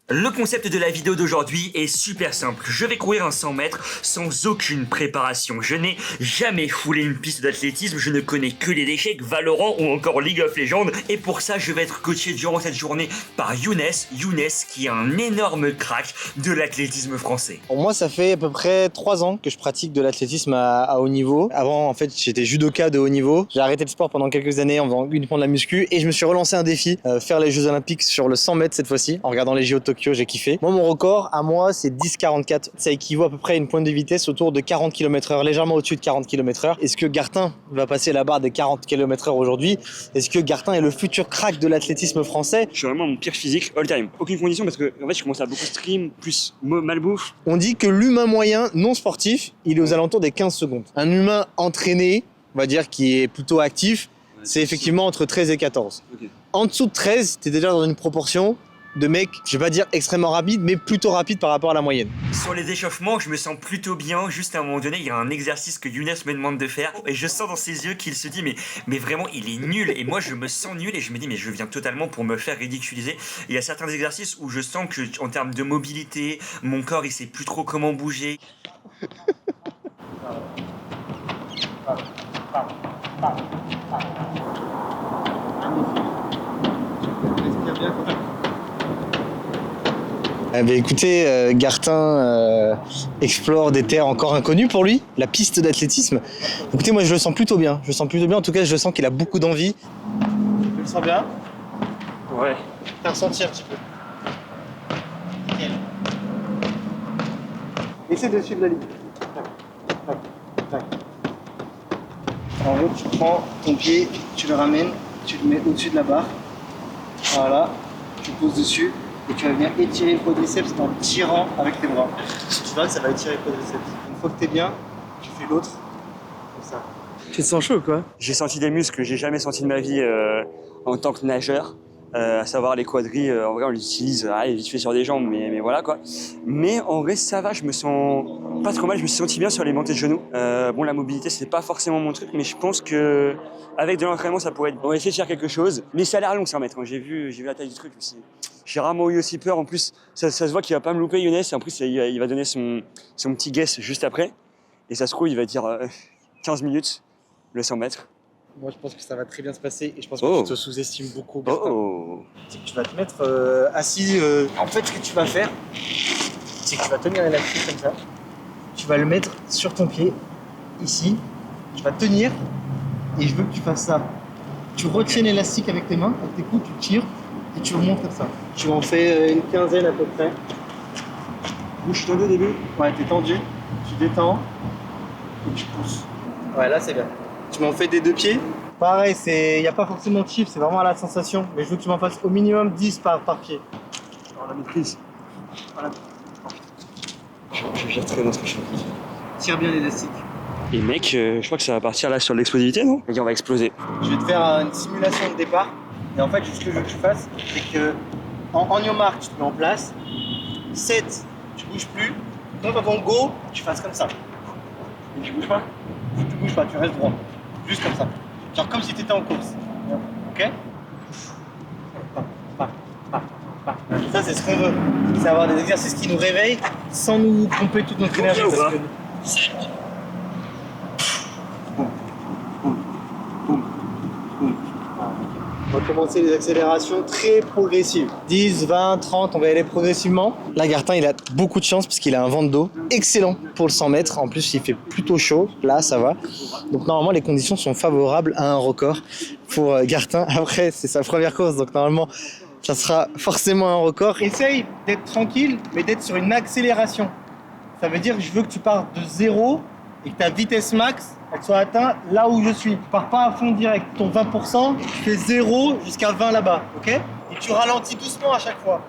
Le concept de la vidéo d'aujourd'hui est super simple. Je vais courir un 100 mètres sans aucune préparation. Je n'ai jamais foulé une piste d'athlétisme, je ne connais que les échecs, Valorant ou encore League of Legends. Et pour ça, je vais être coaché durant cette journée par Younes. Younes qui est un énorme crack de l'athlétisme français. Pour moi, ça fait à peu près 3 ans que je pratique de l'athlétisme à haut niveau. Avant, en fait, j'étais judoka de haut niveau. J'ai arrêté le sport pendant quelques années en faisant uniquement de la muscu et je me suis relancé un défi, faire les Jeux Olympiques sur le 100 mètres cette fois-ci, en regardant les JO de Tokyo. J'ai kiffé. Moi, mon record, à moi, c'est 10,44. Ça équivaut à peu près à une pointe de vitesse autour de 40 km/h, légèrement au-dessus de 40 km/h. Est-ce que Gartin va passer la barre des 40 km/h aujourd'hui? Est-ce que Gartin est le futur crack de l'athlétisme français? Je suis vraiment mon pire physique all time. Aucune condition parce que en fait, je commence à beaucoup stream, plus malbouffe. On dit que l'humain moyen non sportif, il est aux alentours des 15 secondes. Un humain entraîné, on va dire, qui est plutôt actif, c'est effectivement entre 13 et 14. Okay. En dessous de 13, t'es déjà dans une proportion de mecs, je vais pas dire extrêmement rapide, mais plutôt rapide par rapport à la moyenne. Sur les échauffements, je me sens plutôt bien. Juste à un moment donné, il y a un exercice que Younes me demande de faire et je sens dans ses yeux qu'il se dit mais vraiment il est nul. Et moi je me sens nul et je me dis mais je viens totalement pour me faire ridiculiser. Il y a certains exercices où je sens que en termes de mobilité, mon corps il sait plus trop comment bouger. Écoutez, Gartin explore des terres encore inconnues pour lui, la piste d'athlétisme. Écoutez, moi je le sens plutôt bien. Je le sens plutôt bien. En tout cas, je sens qu'il a beaucoup d'envie. Tu le sens bien? Ouais. T'as ressenti un petit peu. Nickel. Essaie de suivre la ligne. Tac, tac, tac. En gros, tu prends ton pied, tu le ramènes, tu le mets au-dessus de la barre. Voilà. Tu poses dessus. Et tu vas venir étirer le quadriceps en tirant avec tes bras. Tu vois que ça va étirer le quadriceps. Une fois que t'es bien, tu fais l'autre, comme ça. Tu te sens chaud quoi? J'ai senti des muscles que j'ai jamais senti de ma vie en tant que nageur. À savoir les quadris, en vrai on les utilise vite fait sur des jambes, mais voilà quoi. Mais en vrai ça va, je me sens pas trop mal, je me suis senti bien sur les montées de genoux. Bon la mobilité c'est pas forcément mon truc, mais je pense que avec de l'entraînement ça pourrait être... On va essayer de faire quelque chose, mais ça a l'air long 100 mètres, j'ai vu la taille du truc aussi. J'ai rarement eu aussi peur, en plus ça se voit qu'il va pas me louper Younes, et en plus il va donner son petit guess juste après. Et ça se trouve il va dire 15 minutes, le 100 mètres. Moi je pense que ça va très bien se passer et je pense que tu te sous-estimes beaucoup. C'est que tu vas te mettre assis. En fait ce que tu vas faire, c'est que tu vas tenir l'élastique comme ça. Tu vas le mettre sur ton pied, ici. Tu vas tenir et je veux que tu fasses ça. Tu retiens l'élastique avec tes mains, avec tes coudes, tu tires et tu remontes comme ça. Tu en fais une quinzaine à peu près. Je suis tendu au début. Ouais, t'es tendu, tu détends et tu pousses. Ouais, là c'est bien. Tu m'en fais des deux pieds. Pareil, il n'y a pas forcément de chiffre, c'est vraiment à la sensation. Mais je veux que tu m'en fasses au minimum 10 par pied. Alors la maîtrise. Voilà. Je gère très bien ce que je fais. Tire bien l'élastique. Et mec, je crois que ça va partir là sur l'explosivité, non? Et on va exploser. Je vais te faire une simulation de départ. Et en fait, ce que je veux que tu fasses, c'est que en your mark, tu te mets en place. 7, tu bouges plus. Donc avant go, tu fasses comme ça. Et tu bouges pas. Tu bouges pas, tu restes droit. Juste comme ça. Genre comme si tu étais en course. Ok? Ça, c'est ce qu'on veut. C'est avoir des exercices qui nous réveillent sans nous pomper toute notre énergie. Parce que... On va commencer les accélérations très progressives. 10, 20, 30, on va y aller progressivement. Là, Gartin, il a beaucoup de chance parce qu'il a un vent de dos excellent pour le 100 mètres. En plus, il fait plutôt chaud. Là, ça va. Donc, normalement, les conditions sont favorables à un record pour Gartin. Après, c'est sa première course, donc normalement, ça sera forcément un record. Essaye d'être tranquille, mais d'être sur une accélération. Ça veut dire que je veux que tu partes de 0 et que ta vitesse max, elle soit atteinte là où je suis. Tu pars pas à fond direct. Ton 20%, tu fais 0 jusqu'à 20 là-bas, ok? Et tu ralentis doucement à chaque fois.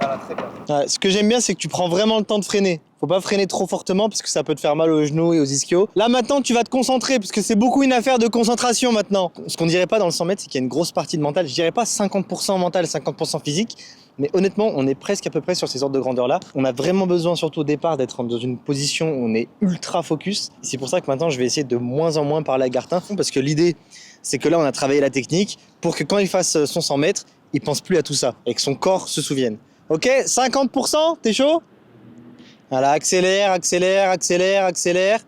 Voilà, très bien. Ce que j'aime bien, c'est que tu prends vraiment le temps de freiner. Faut pas freiner trop fortement parce que ça peut te faire mal aux genoux et aux ischios. Là maintenant, tu vas te concentrer parce que c'est beaucoup une affaire de concentration maintenant. Ce qu'on dirait pas dans le 100 mètres, c'est qu'il y a une grosse partie de mental. Je dirais pas 50% mental, 50% physique. Mais honnêtement, on est presque à peu près sur ces ordres de grandeur-là. On a vraiment besoin, surtout au départ, d'être dans une position où on est ultra focus. C'est pour ça que maintenant, je vais essayer de moins en moins parler à Gartin, parce que l'idée, c'est que là, on a travaillé la technique pour que quand il fasse son 100 mètres, il pense plus à tout ça et que son corps se souvienne. Ok, 50%, t'es chaud? Voilà, accélère, accélère, accélère, accélère.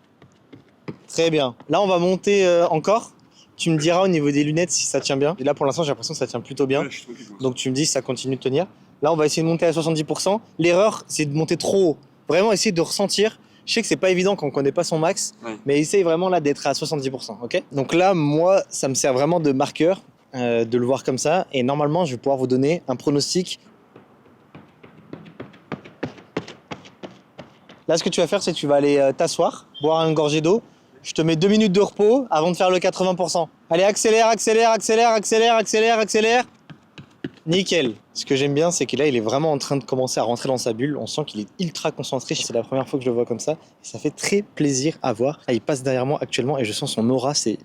Très bien. Là, on va monter encore. Tu me diras au niveau des lunettes si ça tient bien. Et là, pour l'instant, j'ai l'impression que ça tient plutôt bien. Ouais, je suis tranquille, moi. Donc, tu me dis si ça continue de tenir. Là, on va essayer de monter à 70%. L'erreur, c'est de monter trop haut. Vraiment, essayer de ressentir. Je sais que c'est pas évident quand on connaît pas son max, Ouais. mais essaye vraiment là d'être à 70%. Ok? Donc là, moi, ça me sert vraiment de marqueur de le voir comme ça. Et normalement, je vais pouvoir vous donner un pronostic. Là, ce que tu vas faire, c'est que tu vas aller t'asseoir, boire une gorgée d'eau. Je te mets 2 minutes de repos avant de faire le 80%. Allez, accélère, accélère, accélère, accélère, accélère, accélère. Nickel. Ce que j'aime bien, c'est que là, il est vraiment en train de commencer à rentrer dans sa bulle. On sent qu'il est ultra concentré. C'est la première fois que je le vois comme ça. Et ça fait très plaisir à voir. Là, il passe derrière moi actuellement et je sens son aura. C'est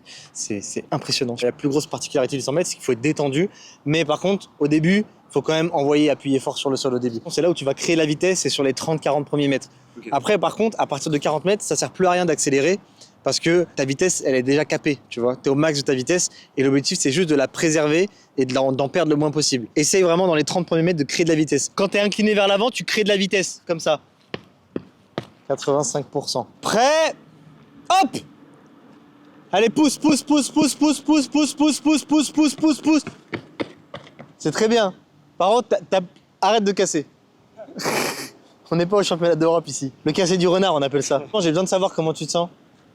impressionnant. La plus grosse particularité du 100 mètres, c'est qu'il faut être détendu. Mais par contre, au début, il faut quand même envoyer, appuyer fort sur le sol au début. C'est là où tu vas créer la vitesse, c'est sur les 30-40 premiers mètres. Okay. Après, par contre, à partir de 40 mètres, ça sert plus à rien d'accélérer parce que ta vitesse, elle est déjà capée, tu vois. Tu es au max de ta vitesse et l'objectif, c'est juste de la préserver et d'en perdre le moins possible. Essaye vraiment dans les 30 premiers mètres de créer de la vitesse. Quand tu es incliné vers l'avant, tu crées de la vitesse, comme ça. 85%. Prêt? Hop! Allez, pousse, pousse, pousse, pousse, pousse, pousse, pousse, pousse, pousse, pousse, pousse, pousse, pousse. C'est très bien. Par contre, arrête de casser. On n'est pas au championnat d'Europe ici. Le casser du renard, on appelle ça. J'ai besoin de savoir comment tu te sens.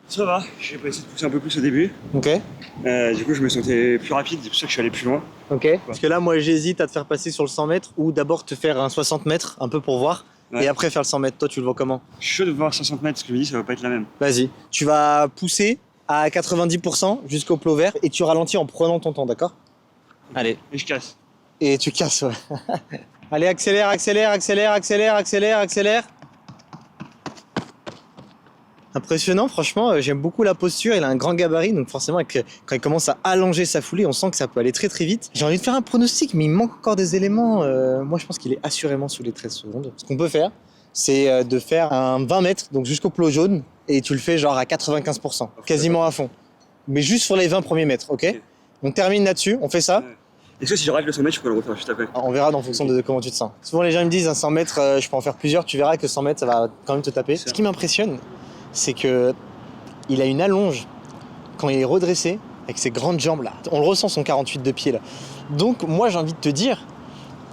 Ça va, j'ai essayé de pousser un peu plus au début. Ok. Du coup, je me sentais plus rapide, c'est pour ça que je suis allé plus loin. Ok. Parce que là, moi, j'hésite à te faire passer sur le 100 mètres ou d'abord te faire un 60 mètres, un peu pour voir, Ouais. et après faire le 100 mètres. Toi, tu le vois comment? Je suis chaud de voir 60 mètres, parce que je me dis ça va pas être la même. Vas-y. Tu vas pousser à 90% jusqu'au plot vert et tu ralentis en prenant ton temps, d'accord? Allez. Et je casse. Et tu casses, ouais. Allez, accélère, accélère, accélère, accélère, accélère, accélère. Impressionnant, franchement, j'aime beaucoup la posture, il a un grand gabarit, donc forcément quand il commence à allonger sa foulée, on sent que ça peut aller très très vite. J'ai envie de faire un pronostic, mais il manque encore des éléments. Moi je pense qu'il est assurément sous les 13 secondes. Ce qu'on peut faire, c'est de faire un 20 mètres, donc jusqu'au plot jaune, et tu le fais genre à 95%, quasiment à fond. Mais juste sur les 20 premiers mètres, ok? On termine là-dessus, on fait ça. Ouais. Est-ce que si je rate le 100 mètres, je peux le refaire juste après? On verra en fonction de comment tu te sens. Souvent les gens me disent, un 100 mètres, je peux en faire plusieurs, tu verras que 100 mètres, ça va quand même te taper. Ce qui m'impressionne, c'est que il a une allonge quand il est redressé avec ses grandes jambes là. On le ressent son 48 de pied là. Donc moi j'ai envie de te dire,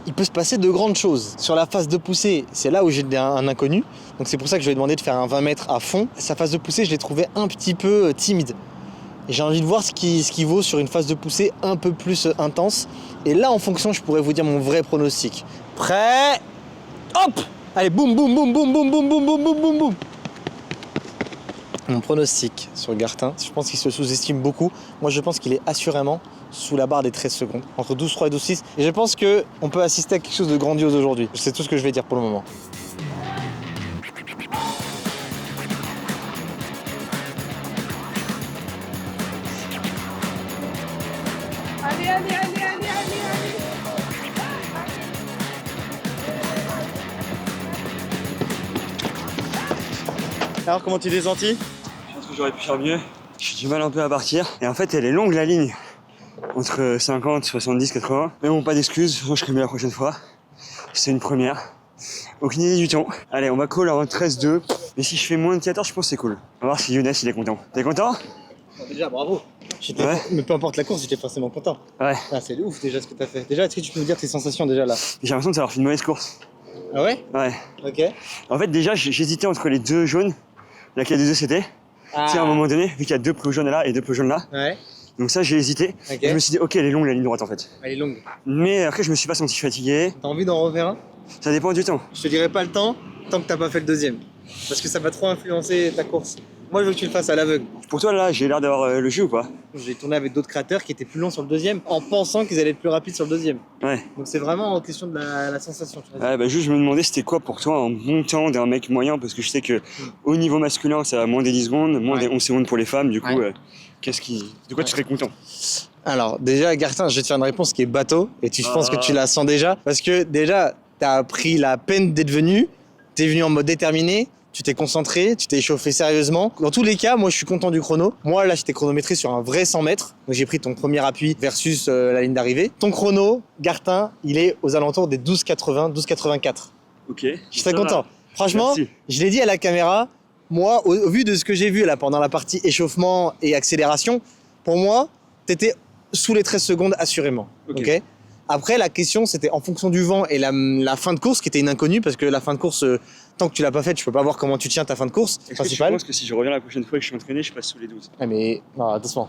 il peut se passer de grandes choses. Sur la phase de poussée, c'est là où j'ai un inconnu. Donc c'est pour ça que je lui ai demandé de faire un 20 mètres à fond. Sa phase de poussée, je l'ai trouvé un petit peu timide. Et j'ai envie de voir ce qui vaut sur une phase de poussée un peu plus intense. Et là en fonction, je pourrais vous dire mon vrai pronostic. Prêt? Hop! Allez, boum, boum, boum, boum, boum, boum, boum, boum, boum, boum, boum. Mon pronostic sur Gartin, je pense qu'il se sous-estime beaucoup. Moi, je pense qu'il est assurément sous la barre des 13 secondes, entre 12,3 et 12,6. Et je pense qu'on peut assister à quelque chose de grandiose aujourd'hui. C'est tout ce que je vais dire pour le moment. Allez, allez, allez, allez, allez, allez. Alors, comment tu t'es senti? Je pense que j'aurais pu faire mieux. J'ai du mal un peu à partir. Et en fait, elle est longue la ligne. Entre 50, 70, 80. Mais bon, pas d'excuses. Je serai mieux la prochaine fois. C'est une première. Aucune idée du temps. Allez, on va call en 13-2. Mais si je fais moins de 14, je pense que c'est cool. On va voir si Younes il est content. T'es content? Déjà, bravo. Ouais. Mais peu importe la course, j'étais forcément content. Ouais. Ah, c'est ouf déjà ce que t'as fait. Déjà, est-ce que tu peux nous dire tes sensations déjà là? J'ai l'impression de savoir fait une mauvaise course. Ah ouais? Ouais. Ok. En fait, déjà, j'hésitais entre les deux jaunes. Laquelle des deux c'était? Ah. Tu sais, à un moment donné, vu qu'il y a deux plots jaunes là et deux plots jaunes là. Ouais. Donc ça, j'ai hésité. Ok. Et je me suis dit, ok, elle est longue la ligne droite en fait. Elle est longue. Mais après, je me suis pas senti fatigué. T'as envie d'en refaire un? Ça dépend du temps. Je te dirai pas le temps tant que t'as pas fait le deuxième. Parce que ça va trop influencer ta course. Moi, je veux que tu le fasses à l'aveugle. Pour toi, là, j'ai l'air d'avoir le jus ou pas? J'ai tourné avec d'autres créateurs qui étaient plus longs sur le deuxième en pensant qu'ils allaient être plus rapides sur le deuxième. Ouais. Donc c'est vraiment en question de la sensation. Tu vois. Ouais, bah juste, je me demandais c'était quoi pour toi un bon temps d'un mec moyen, parce que je sais que au niveau masculin, ça va moins des 10 secondes, moins Ouais. des 11 secondes pour les femmes. Du coup, Ouais. de quoi tu serais content? Alors déjà, Gartin, je vais te faire une réponse qui est bateau et je pense que tu la sens déjà. Parce que déjà, t'as pris la peine d'être venu, t'es venu en mode déterminé, tu t'es concentré, tu t'es échauffé sérieusement. Dans tous les cas, moi je suis content du chrono. Moi là, j'étais chronométré sur un vrai 100 mètres. Donc j'ai pris ton premier appui versus la ligne d'arrivée. Ton chrono, Gartin, il est aux alentours des 12,80, 12,84. Ok. Je suis très content. Franchement, Merci. je l'ai dit à la caméra, moi, au vu de ce que j'ai vu là pendant la partie échauffement et accélération, pour moi, t'étais sous les 13 secondes assurément. Ok. Ok. Après, la question, c'était en fonction du vent et la fin de course qui était une inconnue parce que la fin de course, tant que tu l'as pas faite, je peux pas voir comment tu tiens ta fin de course Est-ce que tu principale. penses que si je reviens la prochaine fois et que je suis entraîné, je passe sous les 12? Ah mais non, doucement.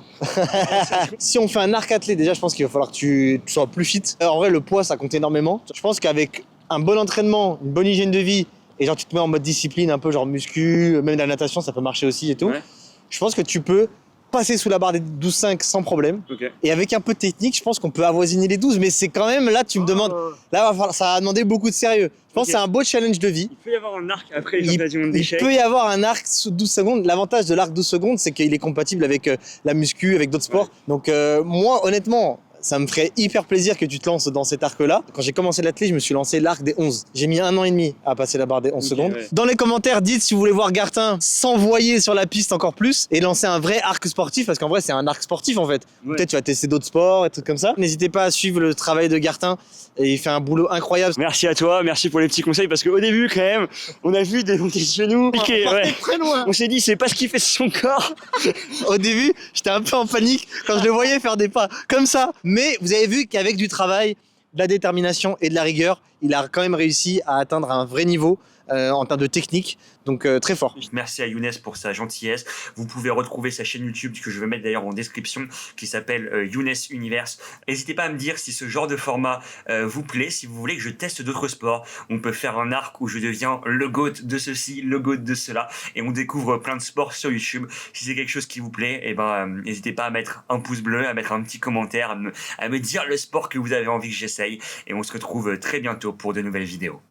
Si on fait un arc athlé, déjà, je pense qu'il va falloir que tu sois plus fit. En vrai, le poids, ça compte énormément. Je pense qu'avec un bon entraînement, une bonne hygiène de vie, et genre tu te mets en mode discipline, un peu genre muscu, même de la natation, ça peut marcher aussi et tout. Ouais. Je pense que tu peux passer sous la barre des 12,5 sans problème. Ok. Et avec un peu de technique, je pense qu'on peut avoisiner les 12. Mais c'est quand même, là, tu me demandes, là, ça va demander beaucoup de sérieux. Je pense Ok. que c'est un beau challenge de vie. Il peut y avoir un arc après les Il, occasions il d'échecs. peut y avoir un arc sous 12 secondes. L'avantage de l'arc 12 secondes, c'est qu'il est compatible avec la muscu, avec d'autres sports. Donc moi, honnêtement, ça me ferait hyper plaisir que tu te lances dans cet arc-là. Quand j'ai commencé l'athlé, je me suis lancé l'arc des 11. J'ai mis 1 an et demi à passer la barre des 11 Ok, secondes. ouais. Dans les commentaires, dites si vous voulez voir Gartin s'envoyer sur la piste encore plus et lancer un vrai arc sportif, parce qu'en vrai, c'est un arc sportif en fait. Ouais. Peut-être tu vas tester d'autres sports et trucs comme ça. N'hésitez pas à suivre le travail de Gartin. Et il fait un boulot incroyable. Merci à toi, merci pour les petits conseils parce qu'au début quand même, on a vu des genoux. piqués, On partait ouais. très loin. On s'est dit c'est pas ce qui fait son corps. Au début, j'étais un peu en panique quand je le voyais faire des pas comme ça. Mais vous avez vu qu'avec du travail, de la détermination et de la rigueur, il a quand même réussi à atteindre un vrai niveau en termes de technique. Donc très fort. Merci à Younes pour sa gentillesse. Vous pouvez retrouver sa chaîne YouTube que je vais mettre d'ailleurs en description qui s'appelle Younes Universe. N'hésitez pas à me dire si ce genre de format vous plaît, si vous voulez que je teste d'autres sports. On peut faire un arc où je deviens le GOAT de ceci, le GOAT de cela et on découvre plein de sports sur YouTube. Si c'est quelque chose qui vous plaît, eh ben, n'hésitez pas à mettre un pouce bleu, à mettre un petit commentaire, à me dire le sport que vous avez envie que j'essaye et on se retrouve très bientôt pour de nouvelles vidéos.